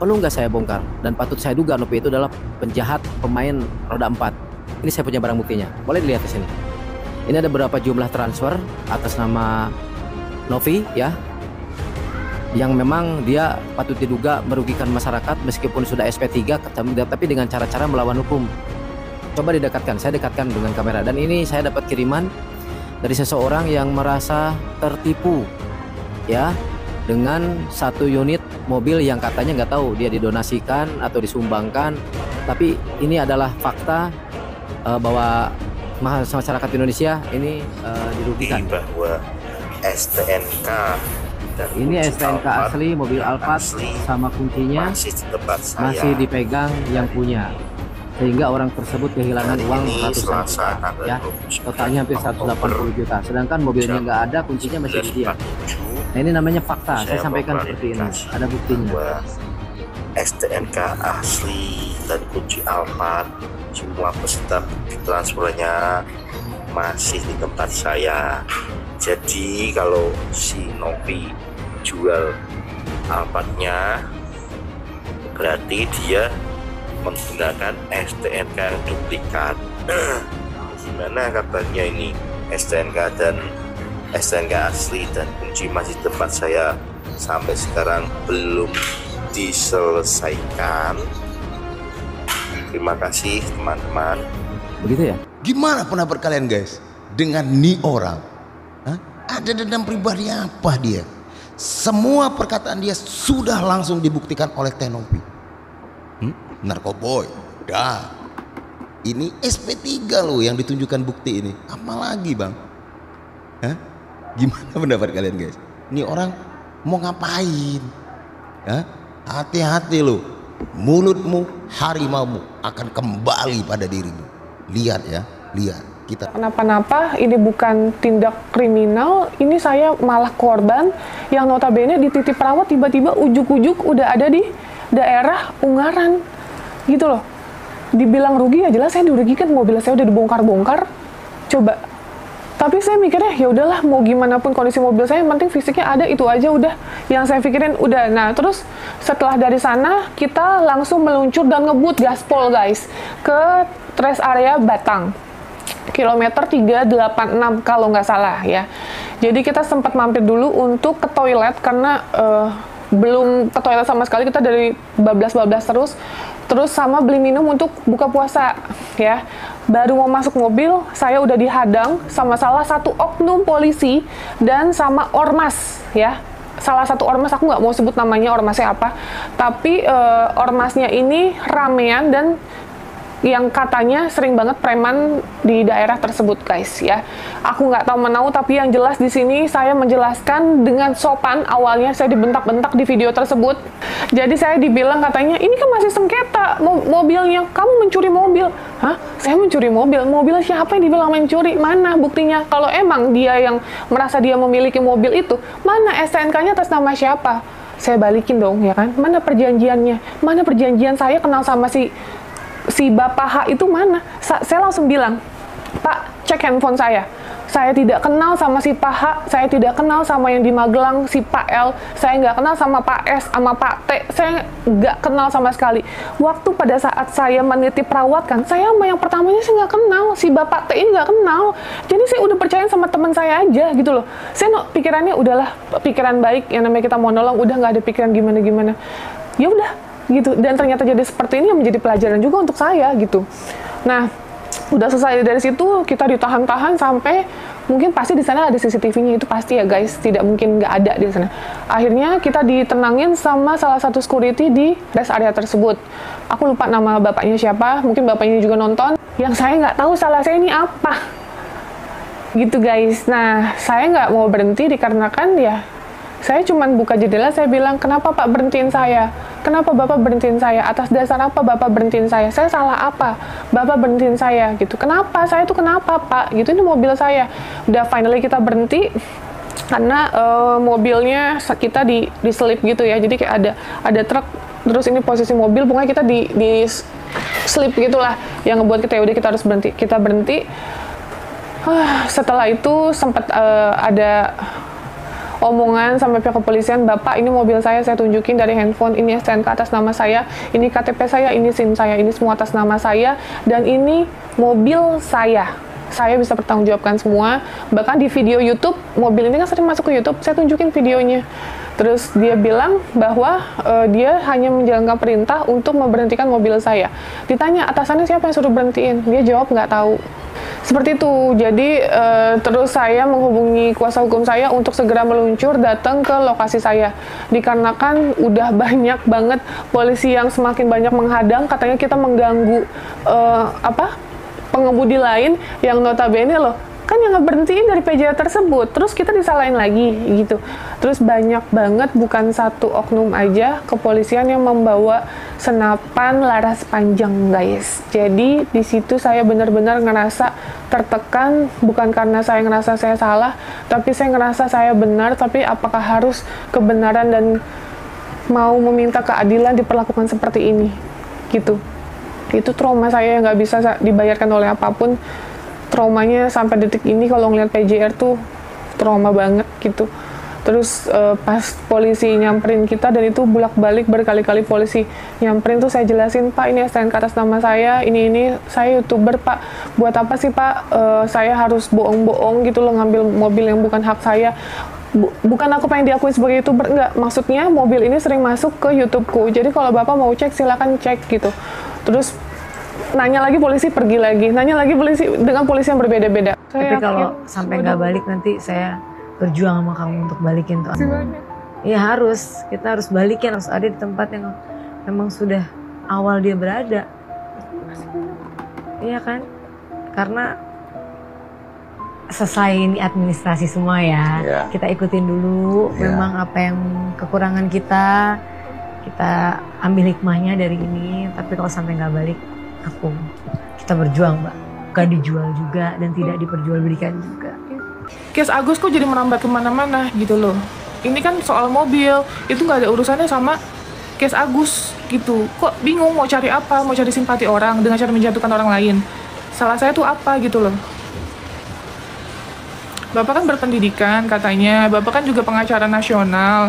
perlu nggak saya bongkar? Dan patut saya duga Novi itu adalah penjahat pemain roda 4. Ini saya punya barang buktinya. Boleh dilihat di sini. Ini ada beberapa jumlah transfer atas nama Novi ya, yang memang dia patut diduga merugikan masyarakat meskipun sudah SP3, tapi dengan cara-cara melawan hukum. Coba didekatkan, saya dekatkan dengan kamera. Dan ini saya dapat kiriman dari seseorang yang merasa tertipu ya, dengan satu unit mobil yang katanya nggak tahu dia didonasikan atau disumbangkan, tapi ini adalah fakta bahwa masyarakat Indonesia ini dirugikan. Bahwa STNK dan ini STNK asli mobil Alphard sama kuncinya masih dipegang yang punya, sehingga orang tersebut kehilangan uang ratusan juta ya, totalnya hampir 180 juta, sedangkan mobilnya nggak ada, kuncinya masih di dia. Nah, ini namanya fakta, saya sampaikan seperti ini, ada buktinya. STNK asli dan kunci Alphard, semua peserta transfernya masih di tempat saya. Jadi kalau si Novi jual Alphardnya, berarti dia menggunakan STNK yang duplikat. Gimana kabarnya ini? STNK dan STNK asli dan kunci masih tempat saya sampai sekarang belum diselesaikan. Terima kasih teman-teman. Begitu ya? Gimana pendapat kalian guys dengan nih orang? Hah? Ada dendam pribadi apa dia? Semua perkataan dia sudah langsung dibuktikan oleh Novi. Narkoboy, dah. Ini SP3 loh yang ditunjukkan bukti ini. Apa lagi bang? Hah? Gimana pendapat kalian guys? Ini orang mau ngapain? Hah? Hati-hati loh, mulutmu harimaumu akan kembali pada dirimu. Lihat ya, lihat. Kita kenapa-napa, ini bukan tindak kriminal, ini saya malah korban yang notabene di titik perawat tiba-tiba ujuk-ujuk udah ada di daerah Ungaran gitu loh. Dibilang rugi ya jelas saya dirugikan, mobil saya udah dibongkar-bongkar. Coba. Tapi saya mikirnya ya udahlah, mau gimana pun kondisi mobil saya, yang penting fisiknya ada, itu aja udah yang saya pikirin udah. Nah terus setelah dari sana kita langsung meluncur dan ngebut gaspol guys ke rest area Batang, kilometer 386 kalau nggak salah ya. Jadi kita sempat mampir dulu untuk ke toilet karena belum ke toilet sama sekali, kita dari bablas-bablas terus sama beli minum untuk buka puasa ya. Baru mau masuk mobil, saya udah dihadang sama salah satu oknum polisi dan sama ormas ya. Salah satu ormas, aku nggak mau sebut namanya ormasnya apa, tapi ormasnya ini ramean dan yang katanya sering banget preman di daerah tersebut guys ya. Aku nggak tahu menau, tapi yang jelas di sini saya menjelaskan dengan sopan. Awalnya saya dibentak-bentak di video tersebut. Jadi saya dibilang katanya ini kan masih sengketa mobilnya, kamu mencuri mobil. Hah? Saya mencuri mobil? Mobil siapa yang dibilang mencuri? Mana buktinya? Kalau emang dia yang merasa dia memiliki mobil itu, mana STNK-nya atas nama siapa? Saya balikin dong ya kan. Mana perjanjiannya? Mana perjanjian saya kenal sama si Bapak H itu mana? Saya langsung bilang, Pak, cek handphone saya. Saya tidak kenal sama si Pak H, saya tidak kenal sama yang di Magelang, si Pak L, saya nggak kenal sama Pak S, sama Pak T, saya nggak kenal sama sekali. Waktu pada saat saya menitip perawat kan, saya sama yang pertamanya saya nggak kenal, si Bapak T ini nggak kenal. Jadi saya udah percaya sama teman saya aja gitu loh. Saya pikirannya udahlah, pikiran baik, yang namanya kita mau nolong, udah nggak ada pikiran gimana-gimana. Ya udah gitu, dan ternyata jadi seperti ini yang menjadi pelajaran juga untuk saya gitu. Nah, udah selesai dari situ, kita ditahan-tahan sampai mungkin pasti di sana ada CCTV-nya, itu pasti ya guys, tidak mungkin nggak ada di sana. Akhirnya kita ditenangin sama salah satu security di rest area tersebut. Aku lupa nama bapaknya siapa, mungkin bapaknya juga nonton. Yang saya nggak tahu salah saya ini apa, gitu guys. Nah, saya nggak mau berhenti dikarenakan ya, saya cuman buka jendela, saya bilang, kenapa Pak berhentiin saya? Kenapa Bapak berhentiin saya? Atas dasar apa Bapak berhentiin saya? Saya salah apa? Bapak berhentiin saya gitu. Kenapa? Saya itu kenapa Pak? Gitu, ini mobil saya. Udah finally kita berhenti karena mobilnya kita diselip gitu ya. Jadi kayak ada truk, terus ini posisi mobil, pokoknya kita di slip gitulah yang ngebuat kita, ya udah kita harus berhenti. Kita berhenti. Setelah itu sempat ada omongan sampai pihak kepolisian, Bapak ini mobil saya tunjukin dari handphone, ini STNK atas nama saya, ini KTP saya, ini SIM saya, ini semua atas nama saya, dan ini mobil saya bisa bertanggungjawabkan semua. Bahkan di video YouTube, mobil ini kan sering masuk ke YouTube, saya tunjukin videonya. Terus dia bilang bahwa dia hanya menjalankan perintah untuk memberhentikan mobil saya. Ditanya atasannya siapa yang suruh berhentiin, dia jawab nggak tahu. Seperti itu. Jadi terus saya menghubungi kuasa hukum saya untuk segera meluncur datang ke lokasi saya. Dikarenakan udah banyak banget polisi yang semakin banyak menghadang, katanya kita mengganggu pengemudi lain yang notabene loh kan yang ngeberhentiin dari PJR tersebut, terus kita disalahin lagi gitu. Terus banyak banget, bukan satu oknum aja kepolisian yang membawa senapan laras panjang, guys. Jadi di situ saya benar-benar ngerasa tertekan, bukan karena saya ngerasa saya salah, tapi saya ngerasa saya benar, tapi apakah harus kebenaran dan mau meminta keadilan diperlakukan seperti ini gitu. Itu trauma saya yang nggak bisa dibayarkan oleh apapun. Traumanya sampai detik ini kalau ngeliat PJR tuh trauma banget gitu. Terus pas polisi nyamperin kita, dan itu bolak-balik berkali-kali polisi nyamperin tuh saya jelasin, Pak ini STNK atas nama saya, ini saya YouTuber Pak, buat apa sih Pak saya harus bohong-bohong gitu loh ngambil mobil yang bukan hak saya. Bukan aku pengen diakui sebagai YouTuber, enggak, maksudnya mobil ini sering masuk ke YouTubeku, jadi kalau Bapak mau cek silakan cek gitu. Terus nanya lagi polisi, pergi lagi, nanya lagi polisi dengan polisi yang berbeda-beda. Tapi kalau sampai nggak balik nanti saya berjuang sama kamu untuk balikin tuh. Iya harus, kita harus balikin, harus ada di tempat yang memang sudah awal dia berada. Iya kan? Karena selesai ini administrasi semua ya. Kita ikutin dulu memang apa yang kekurangan kita ambil hikmahnya dari ini. Tapi kalau sampai nggak balik, kita berjuang Mbak, gak dijual juga dan tidak diperjualbelikan juga. Case Agus kok jadi merambat kemana-mana gitu loh. Ini kan soal mobil, itu gak ada urusannya sama case Agus gitu. Kok bingung mau cari apa, mau cari simpati orang dengan cara menjatuhkan orang lain. Salah saya tuh apa gitu loh. Bapak kan berpendidikan katanya, Bapak kan juga pengacara nasional.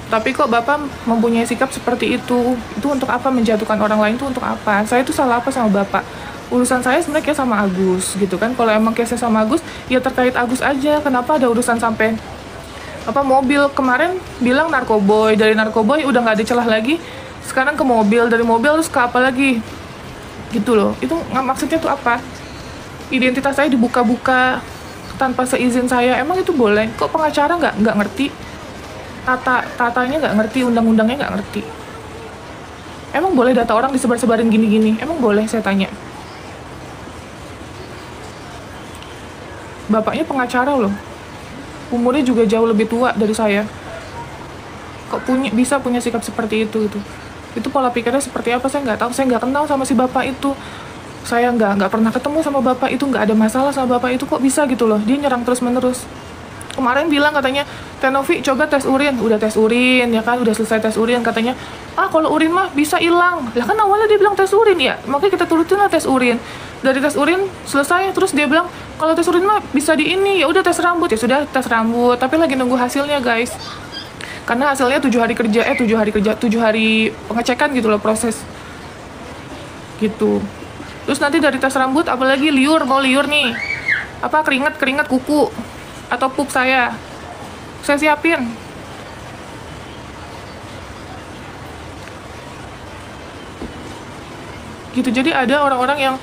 Tapi kok Bapak mempunyai sikap seperti itu? Itu untuk apa menjatuhkan orang lain, itu untuk apa? Saya itu salah apa sama Bapak? Urusan saya sebenarnya sama Agus gitu kan. Kalau emang case sama Agus, ya terkait Agus aja. Kenapa ada urusan sampai mobil? Kemarin bilang narkoboy, dari narkoboy udah nggak ada celah lagi. Sekarang ke mobil, dari mobil terus ke apa lagi? Gitu loh. Itu maksudnya tuh apa? Identitas saya dibuka-buka tanpa seizin saya. Emang itu boleh? Kok pengacara nggak ngerti? Tatanya nggak ngerti, undang-undangnya nggak ngerti. Emang boleh data orang disebar-sebarin gini-gini? Emang boleh, saya tanya. Bapaknya pengacara loh, umurnya juga jauh lebih tua dari saya. Kok bisa punya sikap seperti itu gitu? Itu pola pikirnya seperti apa saya nggak tahu. Saya nggak kenal sama si bapak itu. Saya nggak pernah ketemu sama bapak itu, nggak ada masalah sama bapak itu. Kok bisa gitu loh? Dia nyerang terus-menerus. Kemarin bilang katanya, Tenovi coba tes urin. Udah tes urin ya kan, udah selesai tes urin. Katanya, kalau urin mah bisa hilang. Lah kan awalnya dia bilang tes urin ya, makanya kita turutin lah tes urin. Dari tes urin selesai, terus dia bilang kalau tes urin mah bisa di ini, ya udah tes rambut. Ya sudah tes rambut, tapi lagi nunggu hasilnya guys. Karena hasilnya 7 hari pengecekan gitu loh, proses gitu. Terus nanti dari tes rambut apalagi mau liur nih, keringat kuku atau pup saya siapin. Gitu. Jadi ada orang-orang yang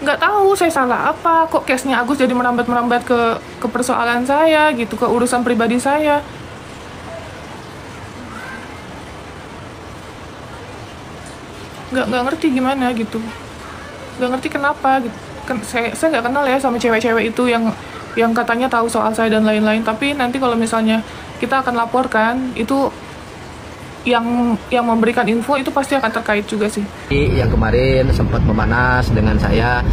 nggak tahu saya salah apa, kok case-nya Agus jadi merambat ke persoalan saya gitu, ke urusan pribadi saya. Nggak ngerti gimana gitu, nggak ngerti kenapa gitu. Saya nggak kenal ya sama cewek-cewek itu yang katanya tahu soal saya dan lain-lain. Tapi nanti kalau misalnya kita akan laporkan, itu yang memberikan info itu pasti akan terkait juga sih. Yang kemarin sempat memanas dengan saya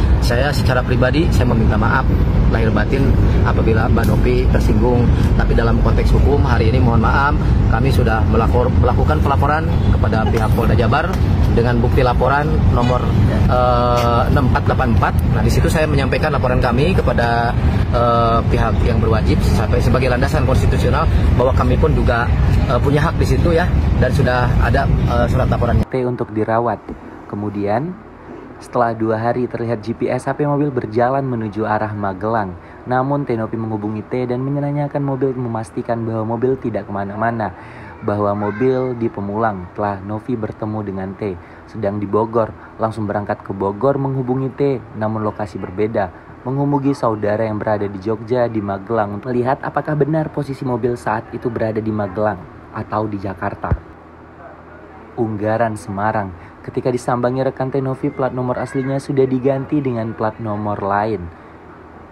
secara pribadi saya meminta maaf lahir batin apabila Mbak Novi tersinggung. Tapi dalam konteks hukum hari ini mohon maaf, kami sudah melakukan pelaporan kepada pihak Polda Jabar dengan bukti laporan nomor 6484. Nah di situ saya menyampaikan laporan kami kepada pihak yang berwajib sampai sebagai landasan konstitusional bahwa kami pun juga punya hak di situ ya, dan sudah ada surat laporannya. T untuk dirawat. Kemudian setelah 2 hari terlihat GPS HP mobil berjalan menuju arah Magelang. Namun Tenovi menghubungi T dan menanyakan mobil, memastikan bahwa mobil tidak kemana-mana, bahwa mobil di Pemulang. Telah Novi bertemu dengan T sedang di Bogor, langsung berangkat ke Bogor menghubungi T, namun lokasi berbeda, menghubungi saudara yang berada di Jogja, di Magelang, melihat apakah benar posisi mobil saat itu berada di Magelang atau di Jakarta. Unggaran Semarang. Ketika disambangi rekan Tenovi, plat nomor aslinya sudah diganti dengan plat nomor lain.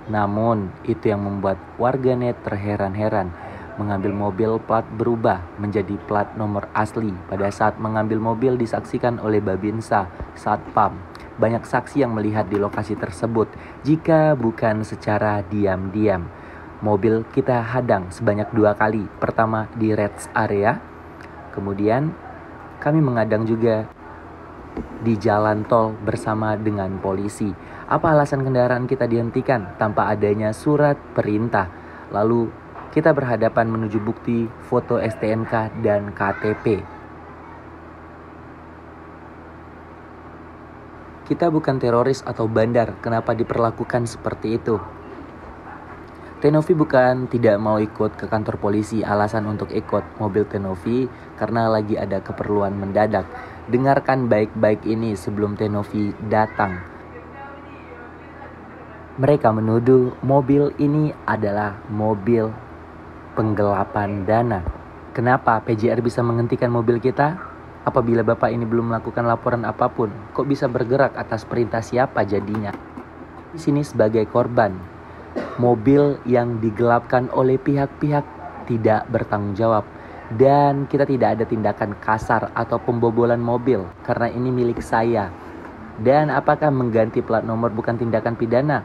Namun, itu yang membuat warganet terheran-heran. Mengambil mobil plat berubah menjadi plat nomor asli. Pada saat mengambil mobil disaksikan oleh Babinsa, Satpam. Banyak saksi yang melihat di lokasi tersebut. Jika bukan secara diam-diam, mobil kita hadang sebanyak 2 kali. Pertama di rest area, kemudian kami mengadang juga di jalan tol bersama dengan polisi. Apa alasan kendaraan kita dihentikan tanpa adanya surat perintah? Lalu kita berhadapan menuju bukti foto STNK dan KTP. Kita bukan teroris atau bandar, kenapa diperlakukan seperti itu? Tenovi bukan tidak mau ikut ke kantor polisi. Alasan untuk ikut mobil Tenovi karena lagi ada keperluan mendadak. Dengarkan baik-baik ini sebelum Tenovi datang. Mereka menuduh mobil ini adalah mobil penggelapan dana. Kenapa PJR bisa menghentikan mobil kita? Apabila Bapak ini belum melakukan laporan apapun, kok bisa bergerak atas perintah siapa jadinya? Di sini sebagai korban, mobil yang digelapkan oleh pihak-pihak tidak bertanggung jawab. Dan kita tidak ada tindakan kasar atau pembobolan mobil karena ini milik saya. Dan apakah mengganti plat nomor bukan tindakan pidana?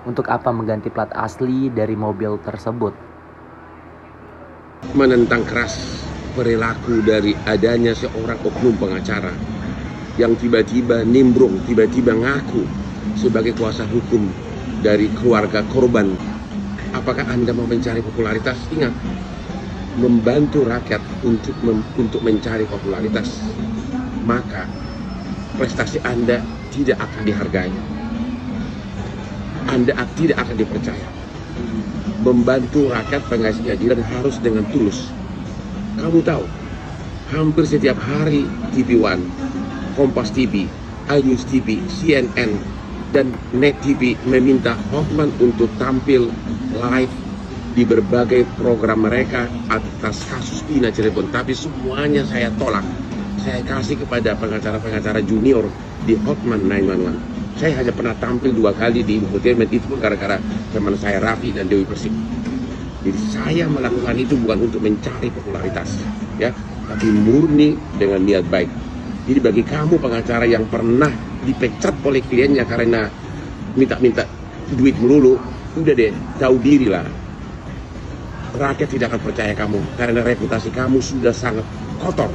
Untuk apa mengganti plat asli dari mobil tersebut? Menentang keras perilaku dari adanya seorang oknum pengacara yang tiba-tiba nimbrung, tiba-tiba ngaku sebagai kuasa hukum dari keluarga korban. Apakah Anda mau mencari popularitas? Ingat, membantu rakyat untuk mencari popularitas, maka prestasi Anda tidak akan dihargai, Anda tidak akan dipercaya. Membantu rakyat pengasih keadilan harus dengan tulus. Kamu tahu, hampir setiap hari TV One, Kompas TV, iNews TV, CNN, dan Net TV meminta Hotman untuk tampil live di berbagai program mereka atas kasus Pina Cirebon, tapi semuanya saya tolak. Saya kasih kepada pengacara-pengacara junior di Hotman 911. Saya hanya pernah tampil 2 kali di Infotainment, itu pun gara-gara teman saya Raffi dan Dewi Persik. Jadi saya melakukan itu bukan untuk mencari popularitas, ya, tapi murni dengan niat baik. Jadi bagi kamu pengacara yang pernah dipecat oleh kliennya karena minta duit melulu, udah deh, tahu diri lah. Rakyat tidak akan percaya kamu karena reputasi kamu sudah sangat kotor.